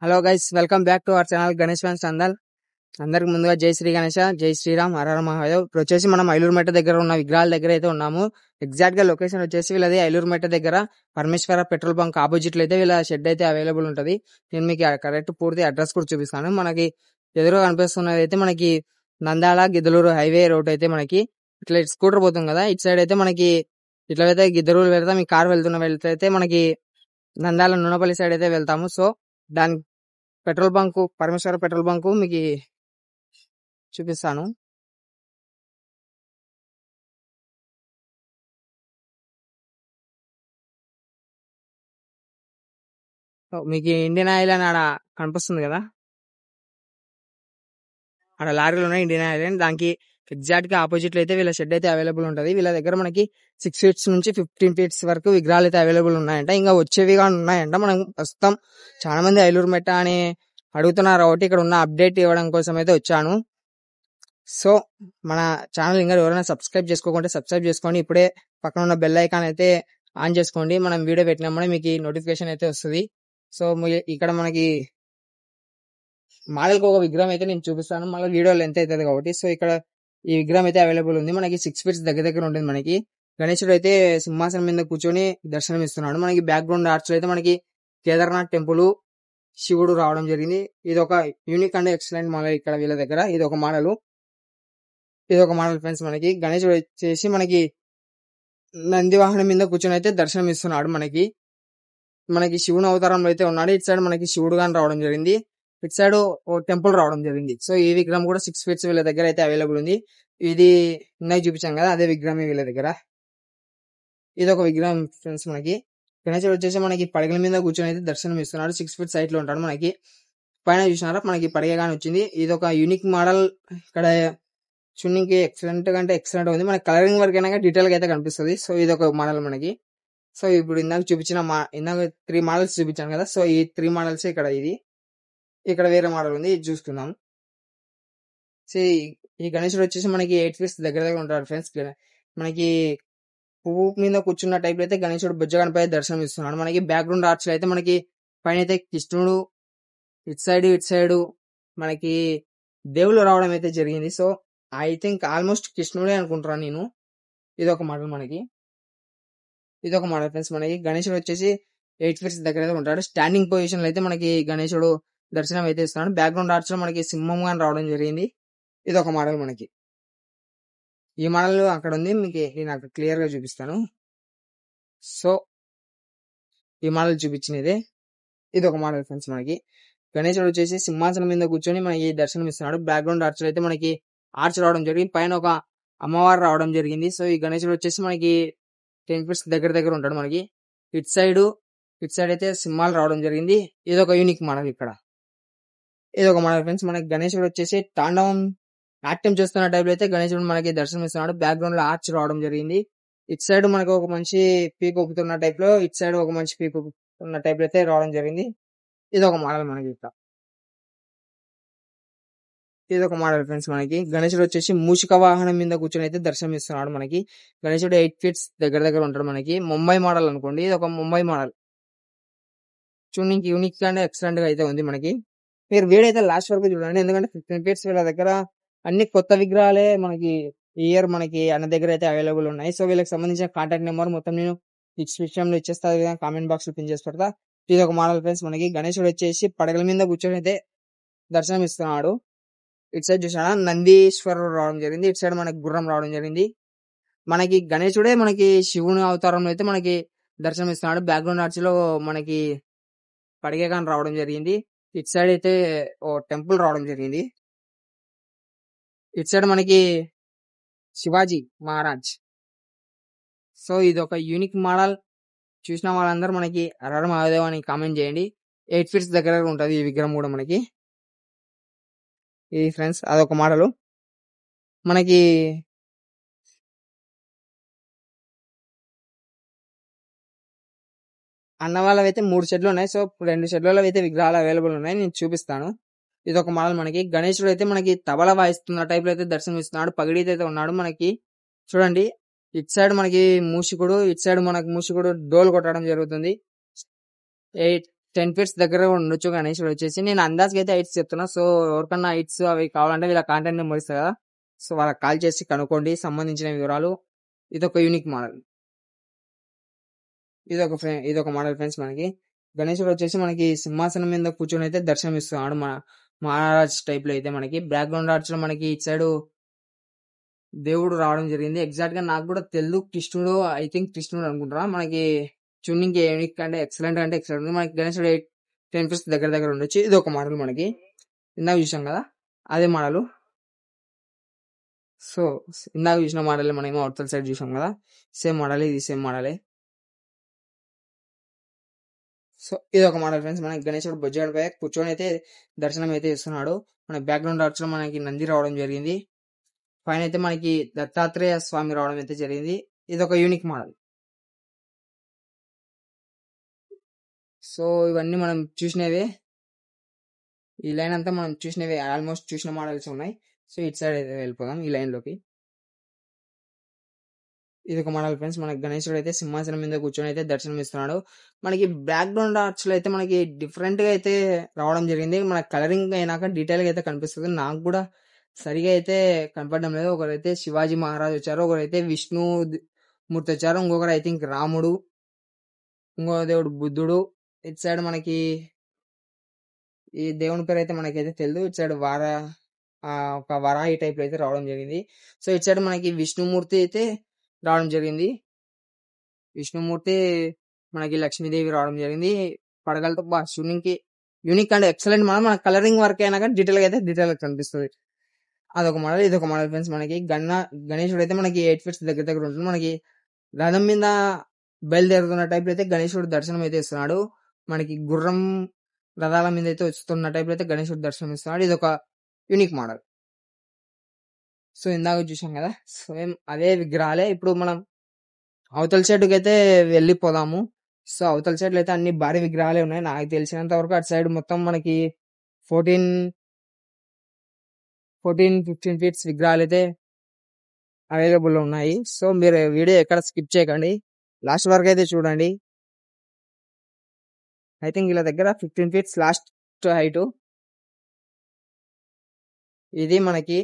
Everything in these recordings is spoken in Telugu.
Hello guys, welcome back to our channel Ganesh fans Andala. అందరికి ముందుగా జై శ్రీ గణేష, జై శ్రీరామ్, హర హర మహాదేవ్. ఇప్పుడు వచ్చేసి మనం ఐలూరుమెట్ట దగ్గర ఉన్న విగ్రహాల దగ్గర అయితే ఉన్నాము. ఎగ్జాక్ట్ గా లొకేషన్ వచ్చేసి వీళ్ళది ఐలూరుమెట్ట దగ్గర పరమేశ్వర పెట్రోల్ బంక్ ఆపోజిట్ లో అయితే వీళ్ళ షెడ్ అయితే అవైలబుల్ ఉంటది. నేను మీకు కరెక్ట్ పూర్తి అడ్రస్ కూడా చూపిస్తాను. మనకి ఎదురుగా కనిపిస్తున్నది అయితే మనకి నంద్యాల గిద్దలూరు హైవే రోడ్ అయితే మనకి ఇట్లా స్కూటర్ పోతుంది కదా, ఇటు సైడ్ అయితే మనకి ఇట్లా అయితే గిద్దలూరు వెళ్తాం. ఈ కార్ వెళ్తే మనకి నంద్యాల నూనెపల్లి సైడ్ అయితే వెళ్తాము. సో దాని పెట్రోల్ బంక్, పరమేశ్వర పెట్రోల్ బంక్ మీకు చూపిస్తాను. మీకు ఇండియన్ ఆయిల్ అని ఆడ కనిపిస్తుంది కదా, ఆడ లారీలు ఉన్నాయి ఇండియన్ ఆయిల్ అని. దానికి ఎగ్జాక్ట్ గా ఆపోజిట్ లో అయితే వీళ్ళ షెడ్ అయితే అవైలబుల్ ఉంటది. వీళ్ళ దగ్గర మనకి 6 ఫీట్స్ నుంచి 15 ఫీట్స్ వరకు విగ్రహాలు అయితే అవైలబుల్ ఉన్నాయంట. ఇంకా వచ్చేవిగా ఉన్నాయంట. మనం ప్రస్తుతం చాలా మంది ఐలూరుమెట్ట అని అడుగుతున్నారు కాబట్టి ఇక్కడ ఉన్న అప్డేట్ ఇవ్వడం కోసం అయితే వచ్చాను. సో మన ఛానల్ ఇంకా ఎవరైనా సబ్స్క్రైబ్ చేసుకోకుంటే సబ్స్క్రైబ్ చేసుకోండి. ఇప్పుడే పక్కన ఉన్న బెల్ ఐకాన్ అయితే ఆన్ చేసుకోండి. మనం వీడియో పెట్టినప్పుడే మీకు నోటిఫికేషన్ అయితే వస్తుంది. సో ఇక్కడ మనకి మోడల్కి ఒక విగ్రహం అయితే నేను చూపిస్తాను, మళ్ళీ వీడియో లెంత్ అవుతుంది కాబట్టి. సో ఇక్కడ ఈ విగ్రహం అయితే అవైలబుల్ ఉంది. మనకి 6 ఫీట్స్ దగ్గర ఉంటుంది. మనకి గణేశుడు అయితే సింహాసనం మీద కూర్చొని దర్శనం ఇస్తున్నాడు. మనకి బ్యాక్గ్రౌండ్ ఆర్ట్స్ లో అయితే మనకి కేదార్నాథ్ టెంపుల్, శివుడు రావడం జరిగింది. ఇది ఒక యూనిక్ అండ్ ఎక్సలెంట్ మోడల్ ఇక్కడ వీళ్ళ దగ్గర. ఇది ఒక మోడల్ ఫ్రెండ్స్. మనకి గణేశుడు వచ్చేసి మనకి నంది వాహనం మీద కూర్చొని అయితే దర్శనం ఇస్తున్నాడు. మనకి శివుని అవతారంలో అయితే ఉన్నాడు. ఇటు సైడ్ మనకి శివుడు గాని రావడం జరిగింది, ఇటు సైడ్ ఓ టెంపుల్ రావడం జరిగింది. సో ఈ విగ్రహం కూడా 6 ఫీట్స్ వీళ్ళ దగ్గర అయితే అవైలబుల్ ఉంది. ఇది ఇందాక చూపించాం కదా, అదే విగ్రహమే వీళ్ళ దగ్గర. ఇది ఒక విగ్రహం ఫ్రెండ్స్. మనకి గణేశుడు వచ్చేసి మనకి పడగల మీద కూర్చొని అయితే దర్శనం ఇస్తున్నాడు. 6 ఫీట్స్ హైట్ లో ఉంటాడు. మనకి పైన చూసినారా మనకి పడగగానే వచ్చింది. ఇది ఒక యూనిక్ మోడల్. ఇక్కడ చూడడానికి ఎక్సలెంట్ అంటే ఎక్సలెంట్ ఉంది. మనకి కలరింగ్ వర్క్ అయినా డీటెయిల్ గా అయితే కనిపిస్తుంది. సో ఇది ఒక మోడల్ మనకి. సో ఇప్పుడు ఇందాక 3 మోడల్స్ చూపించాను కదా. సో ఈ 3 మోడల్స్ ఇక్కడ వేరే మోడల్ ఉంది, ఇది చూసుకుందాం. సో ఈ గణేశుడు వచ్చేసి మనకి 8 ఫీట్స్ దగ్గర ఉంటాడు ఫ్రెండ్స్. మనకి పువ్వు మీద కూర్చున్న టైప్ లో అయితే గణేశుడు బుజ్జగనపై దర్శనం ఇస్తున్నాడు. మనకి బ్యాక్గ్రౌండ్ ఆర్ట్స్ లో అయితే మనకి పైన అయితే కృష్ణుడు, ఇటు సైడ్ మనకి దేవుళ్ళు రావడం అయితే జరిగింది. సో ఐ థింక్ ఆల్మోస్ట్ కృష్ణుడే అనుకుంటున్నాను నేను. ఇది ఒక మోడల్ ఫ్రెండ్స్. మనకి గణేశుడు వచ్చేసి 8 ఫీట్స్ దగ్గర అయితే ఉంటాడు. స్టాండింగ్ పొజిషన్ లో అయితే మనకి గణేశుడు దర్శనం అయితే ఇస్తున్నాడు. బ్యాక్గ్రౌండ్ ఆర్ట్స్ లో మనకి సింహం గాని రావడం జరిగింది. ఇది ఒక మోడల్ మనకి. ఈ మోడల్ అక్కడ ఉంది, మీకు నేను అక్కడ క్లియర్ గా చూపిస్తాను. సో ఈ మోడల్ చూపించినదే ఇది ఒక మోడల్ ఫ్రెండ్స్. మనకి గణేశుడు వచ్చేసి సింహాసనం మీద కూర్చొని మనకి దర్శనం ఇస్తున్నాడు. బ్యాక్గ్రౌండ్ ఆర్ట్స్ లో అయితే మనకి ఆర్చ్ రావడం జరిగింది, పైన ఒక అమ్మవారు రావడం జరిగింది. సో ఈ గణేశుడు వచ్చేసి మనకి 10 ఫీట్స్ దగ్గర ఉంటాడు. మనకి ఇటు సైడ్ అయితే సింహాలు రావడం జరిగింది. ఇది ఒక యూనిక్ మోడల్. ఇక్కడ ఇది ఒక మోడల్ ఫ్రెండ్స్. మనకి గణేశుడు వచ్చేసి తాండవం నాట్యం చేస్తున్న టైప్ లో అయితే గణేశుడు మనకి దర్శనం ఇస్తున్నాడు. బ్యాక్గ్రౌండ్ లో ఆర్చ్ రావడం జరిగింది. ఇటు సైడ్ మనకి ఒక మంచి పీక్ ఒప్పుతున్న టైప్ లో, ఇటు సైడ్ ఒక మంచి పీక్ ఒప్పుతున్న టైప్ లో అయితే రావడం జరిగింది. ఇది ఒక మోడల్ మనకి. ఇది ఒక మోడల్ ఫ్రెండ్స్. మనకి గణేశుడు వచ్చేసి మూషిక వాహనం మీద కూర్చొని అయితే దర్శనం ఇస్తున్నాడు. మనకి గణేశుడు 8 ఫీట్స్ దగ్గర ఉంటాడు. మనకి ముంబై మోడల్ అనుకోండి. ఇది ఒక ముంబై మోడల్. చూడడానికి యూనిక్ గా ఎక్సలెంట్ గా అయితే ఉంది. మనకి మీరు వీడియో అయితే లాస్ట్ వరకు చూడండి, ఎందుకంటే 15 ఫీట్స్ వీళ్ళ దగ్గర అన్ని కొత్త విగ్రహాలే మనకి ఈ ఇయర్ మనకి అన్న దగ్గర అయితే అవైలబుల్ ఉన్నాయి. సో వీళ్ళకి సంబంధించిన కాంటాక్ట్ నెంబర్ మొత్తం నేను డిస్క్రిప్షన్ లో ఇచ్చేస్తా, కామెంట్ బాక్స్ లో పిన్ చేసి పెడతా. ఇది ఒక మోడల్ ఫ్రెండ్స్. మనకి గణేశుడు వచ్చేసి పడగల మీద కూర్చొని అయితే దర్శనం ఇస్తున్నాడు. ఇటు సైడ్ చూసాడా నందీశ్వరుడు రావడం జరిగింది, ఇటు సైడ్ మనకి గుర్రం రావడం జరిగింది. మనకి గణేశుడే మనకి శివుని అవతారంలో అయితే మనకి దర్శనం ఇస్తున్నాడు. బ్యాక్గ్రౌండ్ ఆర్చ్ లో మనకి పడిగగాని రావడం జరిగింది. ఇటు సైడ్ అయితే ఓ టెంపుల్ రావడం జరిగింది. ఇటు సైడ్ మనకి శివాజీ మహారాజ్. సో ఇది ఒక యూనిక్ మోడల్. చూసిన వాళ్ళందరూ మనకి హర హర మహాదేవ్ అని కామెంట్ చేయండి. 8 ఫీట్స్ దగ్గర ఉంటుంది ఈ విగ్రహం కూడా మనకి. ఇది ఫ్రెండ్స్ అదొక మోడల్. మనకి అన్న వాళ్ళవి అయితే 3 షెడ్లు ఉన్నాయి. సో 2 షెడ్లలో అయితే విగ్రహాలు అవైలబుల్ ఉన్నాయి, నేను చూపిస్తాను. ఇది ఒక మోడల్. మనకి గణేశుడు అయితే మనకి తబలా వాయిస్తున్న టైప్ లో అయితే దర్శనం ఇస్తున్నాడు. పగిడితో అయితే ఉన్నాడు. మనకి చూడండి ఇటు సైడ్ మనకి మూషికుడు, ఇటు సైడ్ మనకి మూషికుడు డోల్ కొట్టడం జరుగుతుంది. 10 ఫీట్స్ దగ్గర ఉండొచ్చు గణేశుడు వచ్చేసి. నేను అందాజుగా అయితే హైట్స్ చెప్తున్నా. సో ఎవరికన్నా హైట్స్ అవి కావాలంటే వీళ్ళ కాంటాక్ట్ నెంబర్ ఇస్తా కదా, సో వాళ్ళకి కాల్ చేసి కనుక్కోండి సంబంధించిన వివరాలు. ఇదొక యూనిక్ మోడల్. ఇదొక మోడల్ ఫ్రెండ్స్. మనకి గణేశుడు వచ్చేసి మనకి సింహాసనం మీద కూర్చొని అయితే దర్శనం ఇస్తున్నాడు. మహారాజ్ టైప్ లో అయితే మనకి బ్యాక్గ్రౌండ్ ఆర్ట్స్ లో మనకి ఇటు సైడ్ దేవుడు రావడం జరిగింది. ఎగ్జాక్ట్ గా నాకు కూడా తెలుగు కృష్ణుడు, ఐ థింక్ కృష్ణుడు అనుకుంటున్నా. మనకి ట్యూనింగ్ యూనిక్ అంటే ఎక్సలెంట్ ఉంది. మనకి గణేశుడు 10 ఫీట్స్ దగ్గర ఉండొచ్చు. ఇది ఒక మోడల్ మనకి ఇందాక చూసాం కదా అదే మోడల్. సో ఇందాక చూసిన మోడల్ మనమేమో అవతల సైడ్ చూసాం కదా, సేమ్ మోడల్, ఇది సేమ్ మోడలే. సో ఇది ఒక మోడల్ ఫ్రెండ్స్. మనకి గణేశుడు బొజ్జగడపై కూర్చొని అయితే దర్శనం అయితే ఇస్తున్నాడు. మన బ్యాక్గ్రౌండ్ ఆర్ట్స్ లో మనకి నంది రావడం జరిగింది. పైన అయితే మనకి దత్తాత్రేయ స్వామి రావడం అయితే జరిగింది. ఇది ఒక యూనిక్ మోడల్. సో ఇవన్నీ మనం చూసినవే, ఈ లైన్ అంతా మనం చూసినవే, ఆల్మోస్ట్ చూసిన మోడల్స్ ఉన్నాయి. సో ఇటు సైడ్ అయితే వెళ్ళిపోదాం ఈ లైన్ లోకి. ఇది ఒక మోడల్ ఫ్రెండ్స్. మనకి గణేశుడు అయితే సింహాసనం మీద కూర్చొని అయితే దర్శనం ఇస్తున్నాడు. మనకి బ్యాక్గ్రౌండ్ ఆర్ట్స్ లో అయితే మనకి డిఫరెంట్ గా అయితే రావడం జరిగింది. మన కలరింగ్ అయినాక డీటెయిల్ గా అయితే కనిపిస్తుంది. నాకు కూడా సరిగా అయితే కనపడడం లేదు. ఒకరైతే శివాజీ మహారాజ్ వచ్చారు, ఒకరైతే విష్ణు మూర్తి వచ్చారు, ఇంకొకరు ఐ థింక్ రాముడు, ఇంకో దేవుడు బుద్ధుడు. ఇటు సైడ్ మనకి ఈ దేవుని పేరు అయితే మనకైతే తెలియదు. ఇటు సైడ్ ఒక వరాహి టైప్ లో అయితే రావడం జరిగింది. సో ఇటు సైడ్ మనకి విష్ణుమూర్తి అయితే రావడం జరిగింది. విష్ణుమూర్తి మనకి లక్ష్మీదేవి రావడం జరిగింది. పడగలతో శివునికి యూనిక్ అండ్ ఎక్సలెంట్ మోడల్. మన కలరింగ్ వర్క్ అయినా కానీ డీటెయిల్ గా అయితే డీటెయిల్ గా కనిపిస్తుంది. అదొక మోడల్, ఇదొక మోడల్ ఫ్రెండ్స్. మనకి గణేశుడు అయితే మనకి 8 ఫీట్స్ దగ్గర ఉంటుంది. మనకి రథం మీద బయలుదేరుతున్న టైప్ అయితే గణేశుడు దర్శనం అయితే ఇస్తున్నాడు. మనకి గుర్రం రథాల మీద అయితే వస్తున్న టైప్ అయితే గణేశుడు దర్శనం ఇస్తున్నాడు. ఇది ఒక యూనిక్ మోడల్. సో ఇందాక చూసాం కదా సేమ్ అదే విగ్రహాలే. ఇప్పుడు మనం అవతల సైడ్కి అయితే వెళ్ళిపోదాము. సో అవతల సైడ్ అయితే అన్ని భారీ విగ్రహాలే ఉన్నాయి. నాకు తెలిసినంత వరకు అటు సైడ్ మొత్తం మనకి 15 ఫీట్స్ విగ్రహాలు అయితే అవైలబుల్ ఉన్నాయి. సో మీరు వీడియో ఎక్కడ స్కిప్ చేయకండి, లాస్ట్ వరకు అయితే చూడండి. ఐ థింక్ ఇలా దగ్గర 15 ఫీట్స్ లాస్ట్ హైట్. ఇది మనకి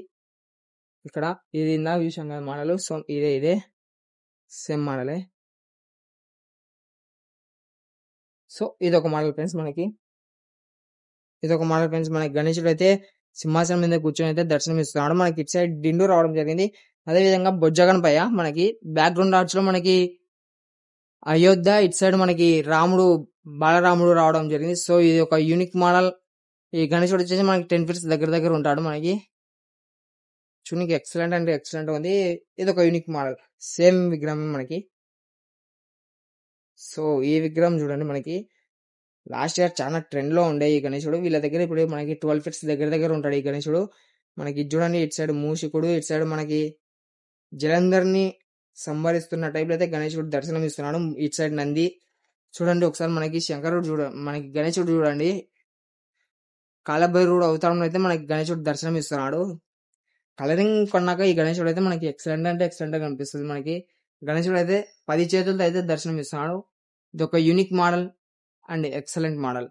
ఇక్కడ ఇది ఇందాక చూసాం కదా మోడల్. సో ఇదే సేమ్ మోడలే. సో ఇదొక మోడల్ ఫ్రెండ్స్. మనకి గణేశుడు అయితే సింహాసనం మీద కూర్చొని అయితే దర్శనం ఇస్తున్నాడు. మనకి ఇటు సైడ్ దిండు రావడం జరిగింది. అదే విధంగా బొజ్జగణపయ్య మనకి బ్యాక్గ్రౌండ్ ఆర్ట్స్ లో మనకి అయోధ్య, ఇటు సైడ్ మనకి బాలరాముడు రావడం జరిగింది. సో ఇది ఒక యూనిక్ మోడల్. ఈ గణేశుడు వచ్చేసి మనకి 10 ఫీట్స్ దగ్గర ఉంటాడు. మనకి చూనికి ఎక్సలెంట్ ఉంది. ఇది ఒక యూనిక్ మోడల్, సేమ్ విగ్రహం మనకి. సో ఈ విగ్రహం చూడండి, మనకి లాస్ట్ ఇయర్ చాలా ట్రెండ్ లో ఉండే ఈ గణేశుడు. వీళ్ళ దగ్గర ఇప్పుడు మనకి 12 ఫీట్స్ దగ్గర ఉంటాడు ఈ గణేశుడు. మనకి చూడండి ఇటు సైడ్ మూషికుడు, ఇటు సైడ్ మనకి జలంధర్ని సంహరిస్తున్న టైప్ అయితే గణేశుడు దర్శనం ఇస్తున్నాడు. ఇటు సైడ్ నంది చూడండి. ఒకసారి మనకి మనకి గణేశుడు చూడండి, కాలభైరుడు అవతారంలో అయితే మనకి గణేశుడు దర్శనం ఇస్తున్నాడు. కలరింగ్ కొన్నాక ఈ గణేశుడు అయితే మనకి ఎక్సలెంట్ గా కనిపిస్తుంది. మనకి గణేశుడు అయితే 10 చేతులతో అయితే దర్శనం ఇస్తున్నాడు. ఇది ఒక unique model and excellent model.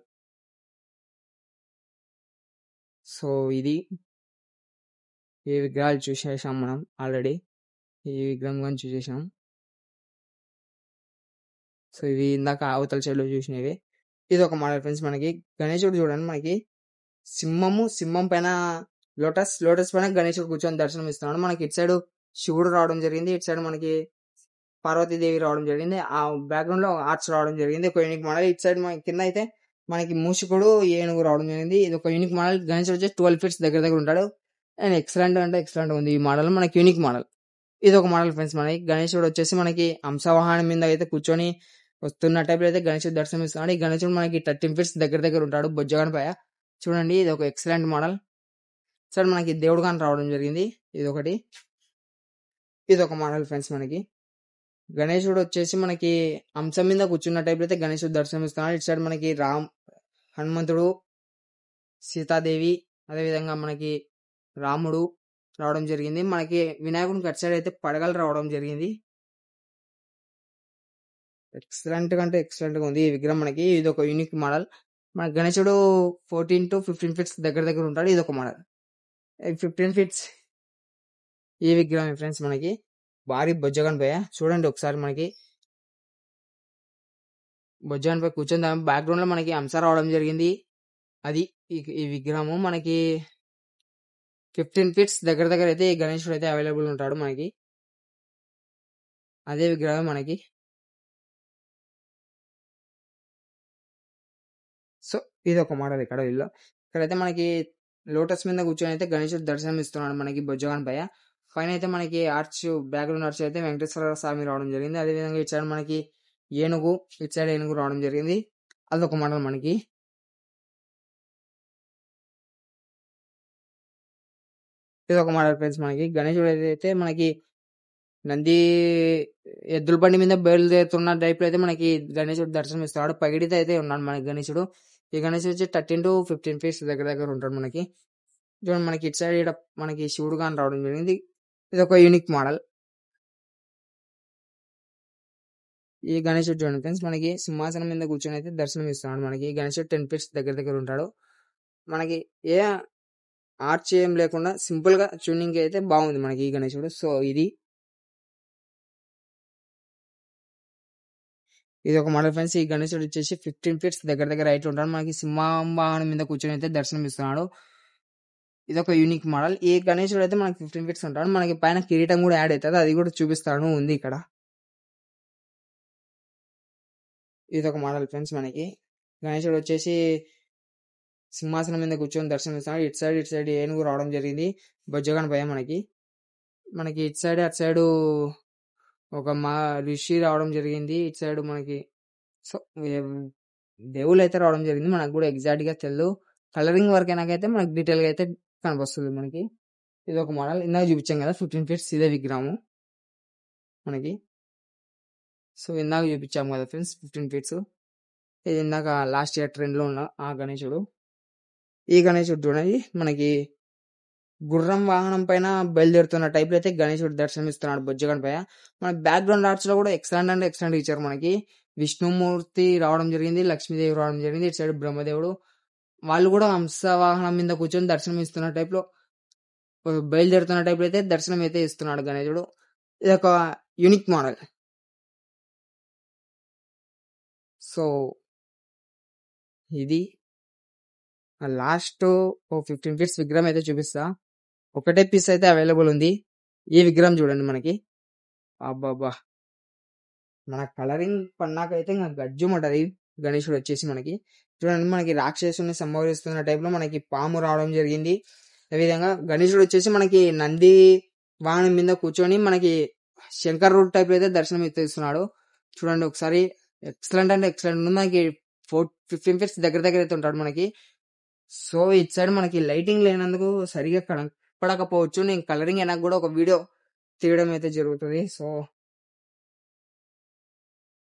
So ఇది ఈ విగ్రహాలు చూసేసాం మనం ఆల్రెడీ. ఈ విగ్రహం కానీ చూసేసాం. సో ఇవి ఇందాక అవతల సైడ్ లో చూసినవి. ఇది ఒక మోడల్ ఫ్రెండ్స్. మనకి గణేశుడు చూడండి, మనకి సింహం పైన లోటస్ పైన గణేశుడు కూర్చొని దర్శనం ఇస్తున్నాడు. మనకి ఇటు సైడ్ శివుడు రావడం జరిగింది, ఇటు సైడ్ మనకి పార్వతీదేవి రావడం జరిగింది. ఆ బ్యాక్గ్రౌండ్ లో ఆర్ట్స్ రావడం జరిగింది. ఒక యూనిక్ మోడల్. ఇటు సైడ్ మనకి కింద అయితే మనకి మూషికుడు, ఏనుగు రావడం జరిగింది. ఇది ఒక యూనిక్ మోడల్. గణేశుడు వచ్చి 12 ఫీట్స్ దగ్గర ఉంటాడు. అండ్ ఎక్సలెంట్ ఉంది ఈ మోడల్. మనకి యూనిక్ మోడల్. ఇది ఒక మోడల్ ఫ్రెండ్స్. మనకి గణేశుడు వచ్చేసి మనకి హంసవాహనం మీద అయితే కూర్చొని వస్తున్న టైప్ అయితే గణేశుడు దర్శనం ఇస్తున్నాడు. ఈ గణేశుడు మనకి 13 ఫీట్స్ దగ్గర ఉంటాడు బొజ్జగణపయ్య. చూడండి ఇది ఒక ఎక్సలెంట్ మోడల్. సరే మనకి దేవుడు గాని రావడం జరిగింది. ఇది ఒక మోడల్ ఫ్రెండ్స్. మనకి గణేశుడు వచ్చేసి మనకి హంస మీద కూర్చున్న టైప్ అయితే గణేశుడు దర్శనం ఇస్తున్నాడు. ఇటు సైడ్ మనకి హనుమంతుడు, సీతాదేవి, అదేవిధంగా మనకి రాముడు రావడం జరిగింది. మనకి వినాయకుడికి అటు సైడ్ అయితే పడగలు రావడం జరిగింది. ఎక్సలెంట్ గా ఉంది ఈ విగ్రహం మనకి. ఇది ఒక యూనిక్ మోడల్. మన గణేశుడు 14 to 15 ఫీట్స్ దగ్గర ఉంటాడు. ఇది ఒక మోడల్. 15 ఫీట్స్ ఈ విగ్రహం ఫ్రెండ్స్ మనకి భారీ బొజ్జగన్ చూడండి ఒకసారి. మనకి బొజ్జగన్ కూర్చొని దాని బ్యాక్గ్రౌండ్ లో మనకి అంశ రావడం జరిగింది. అది ఈ విగ్రహము మనకి 15 ఫీట్స్ దగ్గర అయితే ఈ గణేశుడు అయితే అవైలబుల్ ఉంటాడు మనకి. అదే విగ్రహం మనకి. సో ఇది ఒక మోడల్ ఇక్కడ వీళ్ళు. ఇక్కడైతే మనకి లోటస్ మీద కూర్చొని అయితే గణేశుడు దర్శనం ఇస్తున్నాడు మనకి బొజ్జగన్ పైన అయితే మనకి ఆర్చ్ బ్యాక్గ్రౌండ్ ఆర్చ్ అయితే వెంకటేశ్వర స్వామి రావడం జరిగింది. అదేవిధంగా ఇటు సైడ్ మనకి ఏనుగు, ఇటు సైడ్ ఏనుగు రావడం జరిగింది. అదొక మోడల్ మనకి. ఇది ఒక మోడల్ ఫ్రెండ్స్ మనకి. గణేశుడు అయితే మనకి నంది ఎద్దుల బండి మీద బయలుదేరుతున్న టైప్ లో అయితే మనకి గణేశుడు దర్శనం ఇస్తున్నాడు. పగిడితో అయితే ఉన్నాడు మనకి గణేశుడు. ఈ గణేశుడు వచ్చి 13 to 15 ఫీట్స్ దగ్గర ఉంటాడు మనకి. చూడండి మనకి ఇటు సైడ్ ఇక్కడ మనకి శివుడు గాని రావడం జరిగింది. ఇది ఒక యూనిక్ మోడల్. ఈ గణేశుడు చూడండి ఫ్రెండ్స్ మనకి సింహాసనం మీద కూర్చొని అయితే దర్శనం ఇస్తున్నాడు మనకి. గణేశుడు 10 ఫీట్స్ దగ్గర ఉంటాడు మనకి. ఏ ఆర్చ్ ఏం లేకుండా సింపుల్ గా ట్యూనింగ్ అయితే బాగుంది మనకి ఈ గణేశుడు. సో ఇది ఒక మోడల్ ఫ్రెండ్స్. ఈ గణేశుడు వచ్చేసి 15 ఫీట్స్ దగ్గర హైట్ ఉంటాడు మనకి. సింహం వాహనం మీద కూర్చొని అయితే దర్శనం ఇస్తున్నాడు. ఇది ఒక యూనిక్ మోడల్. ఈ గణేశుడు అయితే మనకి 15 ఫీట్స్ ఉంటాడు మనకి. పైన కిరీటం కూడా యాడ్ అవుతుంది, అది కూడా చూపిస్తాను ఉంది ఇక్కడ. ఇది ఒక మోడల్ ఫ్రెండ్స్ మనకి. గణేశుడు వచ్చేసి సింహాసనం మీద కూర్చొని దర్శనం ఇస్తున్నాడు. ఇటు సైడ్ ఏనుగు రావడం జరిగింది బొజ్జగన్ మనకి. ఇటు సైడ్ అటు సైడ్ ఒక ఋషి రావడం జరిగింది. ఇటు సైడ్ మనకి సో దేవుళ్ళు అయితే రావడం జరిగింది. మనకు కూడా ఎగ్జాక్ట్ గా తెలియదు. కలరింగ్ వర్క్ అయినాకైతే మనకి డీటెయిల్ గా అయితే కనిపిస్తుంది మనకి. ఇది ఒక మోడల్. ఇందాక చూపించాం కదా 15 ఫీట్స్ ఇదే విగ్రహము మనకి. సో ఇందాక చూపించాము కదా ఫ్రెండ్స్ 15 ఫీట్స్. ఇది ఇందాక లాస్ట్ ఇయర్ ట్రెండ్ లో ఉన్న ఆ గణేశుడు. ఈ గణేశుడు చూడండి మనకి గుర్రం వాహనం పైన బయలుదేరుతున్న టైప్ లో అయితే గణేశుడు దర్శనం ఇస్తున్నాడు బొజ్జగన్ మన బ్యాక్గ్రౌండ్ ఆర్ట్స్ లో కూడా ఎక్సలెంట్ అంటే ఎక్సలెంట్ ఇచ్చారు మనకి. విష్ణుమూర్తి రావడం జరిగింది, లక్ష్మీదేవి రావడం జరిగింది, ఇటు సైడ్ బ్రహ్మదేవుడు. వాళ్ళు కూడా హంస వాహనం మీద కూర్చొని దర్శనం ఇస్తున్న టైప్ లో బయలుదేరుతున్న టైప్ లో అయితే దర్శనం అయితే ఇస్తున్నాడు గణేశుడు. ఇది ఒక యూనిక్ మోడల్. సో ఇది లాస్ట్ 15 ఫీట్స్ విగ్రహం అయితే చూపిస్తా. ఒకటే పీస్ అయితే అవైలబుల్ ఉంది. ఈ విగ్రహం చూడండి మనకి. అబ్బాబ్బా మన కలరింగ్ పన్నాకైతే ఇంకా గజ్జుమంటది గణేశుడు వచ్చేసి మనకి. చూడండి మనకి రాక్షసుని సంభవిస్తున్న టైప్ లో మనకి పాము రావడం జరిగింది. అదేవిధంగా గణేశుడు వచ్చేసి మనకి నంది వాహనం మీద కూర్చొని మనకి శంకరుడు టైప్ లో అయితే దర్శనం ఇస్తున్నాడు. చూడండి ఒకసారి. ఎక్సలెంట్ అంటే ఎక్సలెంట్ ఉంది మనకి. 15 ఫీట్స్ దగ్గర అయితే ఉంటాడు మనకి. సో ఇటు సైడ్ మనకి లైటింగ్ లేనందుకు సరిగా కనపడకపోవచ్చు. నేను కలరింగ్ అయినా కూడా ఒక వీడియో తీయడం అయితే జరుగుతుంది. సో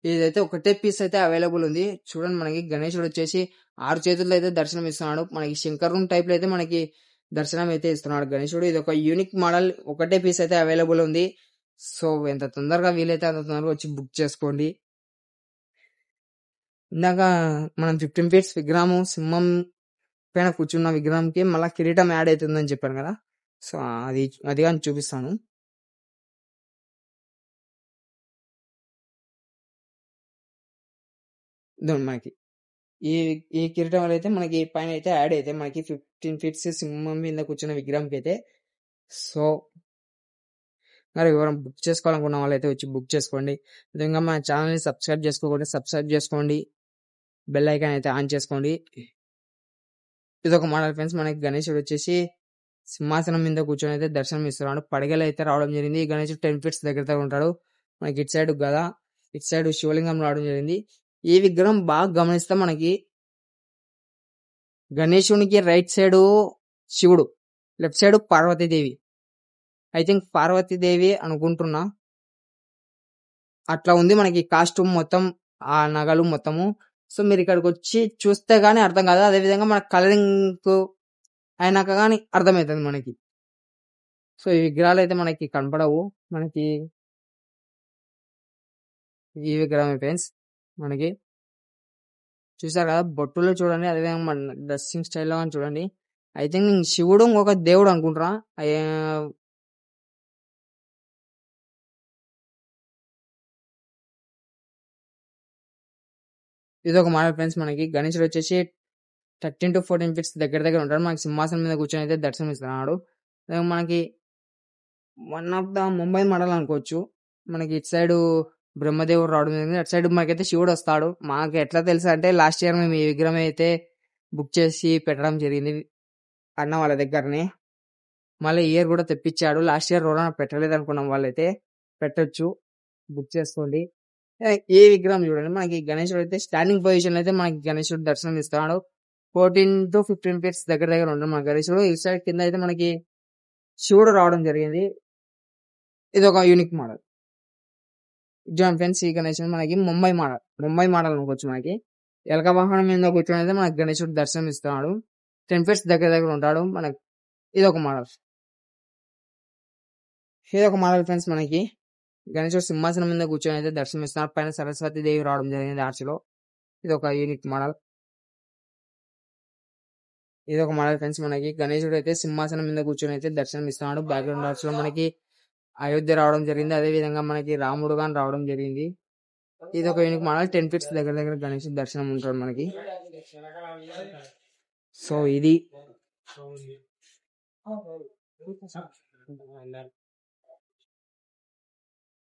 ఇదైతే ఒకటే పీస్ అయితే అవైలబుల్ ఉంది. చూడండి మనకి గణేశుడు వచ్చేసి 6 చేతుల్లో అయితే దర్శనం ఇస్తున్నాడు మనకి. శంకరుని టైప్ లో అయితే మనకి దర్శనం అయితే ఇస్తున్నాడు గణేశుడు. ఇది ఒక యూనిక్ మోడల్. ఒకటే పీస్ అయితే అవైలబుల్ ఉంది. సో ఎంత తొందరగా వీలైతే అంత తొందరగా వచ్చి బుక్ చేసుకోండి. ఇందాక మనం 15 ఫీట్స్ విగ్రహం సింహం పైన కూర్చున్న విగ్రహంకి మళ్ళీ కిరీటం యాడ్ అవుతుందని చెప్పాను కదా. సో అది కానీ చూపిస్తాను. మనకి ఈ కిరీటం వల్ల అయితే మనకి పైన అయితే యాడ్ అయితే మనకి 15 ఫీట్స్ సింహం మీద కూర్చున్న విగ్రహంకి అయితే. సో మరి ఎవరైనా బుక్ చేసుకోవాలనుకున్న వాళ్ళు అయితే వచ్చి బుక్ చేసుకోండి. విధంగా మన ఛానల్ని సబ్స్క్రైబ్ చేసుకోండి. సబ్స్క్రైబ్ చేసుకోండి, బెల్ ఐకాన్ అయితే ఆన్ చేసుకోండి. ఇది ఒక మోడల్ ఫ్రెండ్స్. మనకి గణేశుడు వచ్చేసి సింహాసనం మీద కూర్చొని అయితే దర్శనం ఇస్తున్నాడు. పడగలు అయితే రావడం జరిగింది. ఈ గణేశుడు 10 ఫీట్స్ దగ్గర ఉంటాడు మనకి. ఇటు సైడ్ గద, ఇటు సైడ్ శివలింగం రావడం జరిగింది. ఈ విగ్రహం బాగా గమనిస్తే మనకి గణేశునికి రైట్ సైడ్ శివుడు, left side Parvatidevi. I think Parvatidevi అనుకుంటున్నా. అట్లా ఉంది మనకి కాస్ట్యూమ్ మొత్తం, ఆ నగలు మొత్తము. సో మీరు ఇక్కడికి వచ్చి చూస్తే గానీ అర్థం కాదు. అదేవిధంగా మన కలరింగ్ అయినాక గానీ అర్థమవుతుంది మనకి. సో ఈ విగ్రహాలు అయితే మనకి కనపడవు మనకి. ఈ విగ్రహం ఫ్రెండ్స్ మనకి చూసారు కదా, బొట్టులో చూడండి, అదేవిధంగా మన డ్రెస్సింగ్ స్టైల్లో కానీ చూడండి. ఐ థింక్ శివుడు ఇంకొక దేవుడు అనుకుంటున్నా. ఇది ఒక మోడల్ ఫ్రెండ్స్. మనకి గణేశుడు వచ్చేసి 13 to 14 ఫీట్స్ దగ్గర ఉంటాడు. మనకి సింహాసనం మీద కూర్చొని అయితే దర్శనం ఇస్తున్నాడు. మనకి one of the Mumbai model అనుకోవచ్చు. మనకి ఇటు సైడ్ బ్రహ్మదేవుడు రావడం జరిగింది, అటు సైడ్ మనకైతే శివుడు వస్తాడు. మాకు ఎట్లా తెలుసు అంటే లాస్ట్ ఇయర్ మేము ఈ విగ్రహం అయితే బుక్ చేసి పెట్టడం జరిగింది అన్న వాళ్ళ దగ్గరనే. మళ్ళీ ఇయర్ కూడా తెప్పించాడు. లాస్ట్ ఇయర్ రోనా పెట్టలేదు అనుకున్నాం, వాళ్ళైతే పెట్టొచ్చు, బుక్ చేసుకోండి. ఏ విగ్రహం చూడండి, మనకి గణేశుడు అయితే స్టాండింగ్ పొజిషన్ అయితే మనకి గణేశుడు దర్శనం ఇస్తున్నాడు. 14 to 15 ఫీట్స్ దగ్గర ఉంటుంది మన గణేశుడు. ఈ సైడ్ కింద అయితే మనకి శివుడు రావడం జరిగింది. ఇది ఒక యూనిక్ మోడల్. జాన్ ఫ్రెండ్స్, ఈ గణేశుడు మనకి ముంబై మోడల్ అనుకోవచ్చు. మనకి ఎలక వాహనం మీద కూర్చొని అయితే మనకి గణేశుడు దర్శనం ఇస్తున్నాడు. 10 ఫీట్స్ దగ్గర ఉంటాడు. మనకి ఇది ఒక మోడల్ ఫ్రెండ్స్. మనకి గణేశుడు సింహాసనం మీద కూర్చొని అయితే దర్శనం ఇస్తున్నారు. పైన సరస్వతి దేవి రావడం జరిగింది ఆర్చిలో. ఇది ఒక యూనిక్ మోడల్. ఇది ఒక మోడల్ ఫ్రెండ్స్. మనకి గణేశుడు అయితే సింహాసనం మీద కూర్చొని అయితే దర్శనం ఇస్తున్నాడు. బ్యాక్గ్రౌండ్ ఆర్చ్ లో మనకి అయోధ్య రావడం జరిగింది, అదే విధంగా మనకి రాముడు గాని రావడం జరిగింది. ఇది ఒక యూనిక్ మోడల్. 10 ఫీట్స్ దగ్గర గణేశుడు దర్శనం ఉంటాడు మనకి. సో ఇది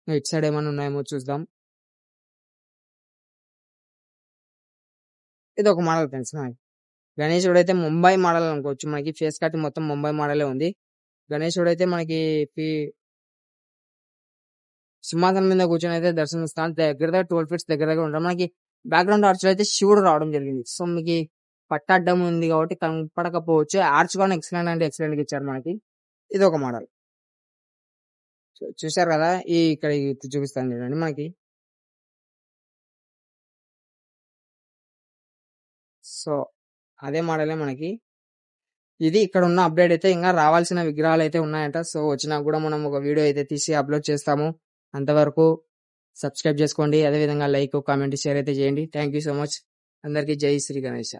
ఇటు సైడ్ ఏమైనా ఉన్నాయేమో చూద్దాం. ఇది ఒక మోడల్ ఫ్రెండ్స్. మనకి గణేశుడు అయితే ముంబై మోడల్ అనుకోవచ్చు. మనకి ఫేస్ కట్ మొత్తం ముంబై మోడలే ఉంది. గణేశుడు అయితే మనకి సింహాసనం మీద కూర్చొని అయితే దర్శనం ఇస్తాను. దగ్గర 12 ఫీట్స్ దగ్గర ఉంటాం. మనకి బ్యాక్గ్రౌండ్ ఆర్చ్ లో అయితే శివుడు రావడం జరిగింది. సో మీకు పట్టడ్డం ఉంది కాబట్టి కనపడకపోవచ్చు. ఆర్చ్ కూడా ఎక్సలెంట్ అంటే ఎక్సలెంట్ గా ఇచ్చారు మనకి. ఇది ఒక మోడల్. చూసారు కదా, ఇక్కడ చూపిస్తాను చూడండి. మనకి సో అదే మోడలే మనకి. ఇది ఇక్కడ ఉన్న అప్డేట్ అయితే ఇంకా రావాల్సిన విగ్రహాలు అయితే ఉన్నాయంట. సో వచ్చినా కూడా మనం ఒక వీడియో అయితే తీసి అప్లోడ్ చేస్తాము. అంతవరకు సబ్స్క్రైబ్ చేసుకోండి, అదేవిధంగా లైక్, కామెంట్, షేర్ అయితే చేయండి. Thank you so much. అందరికీ జై శ్రీ గణేశ.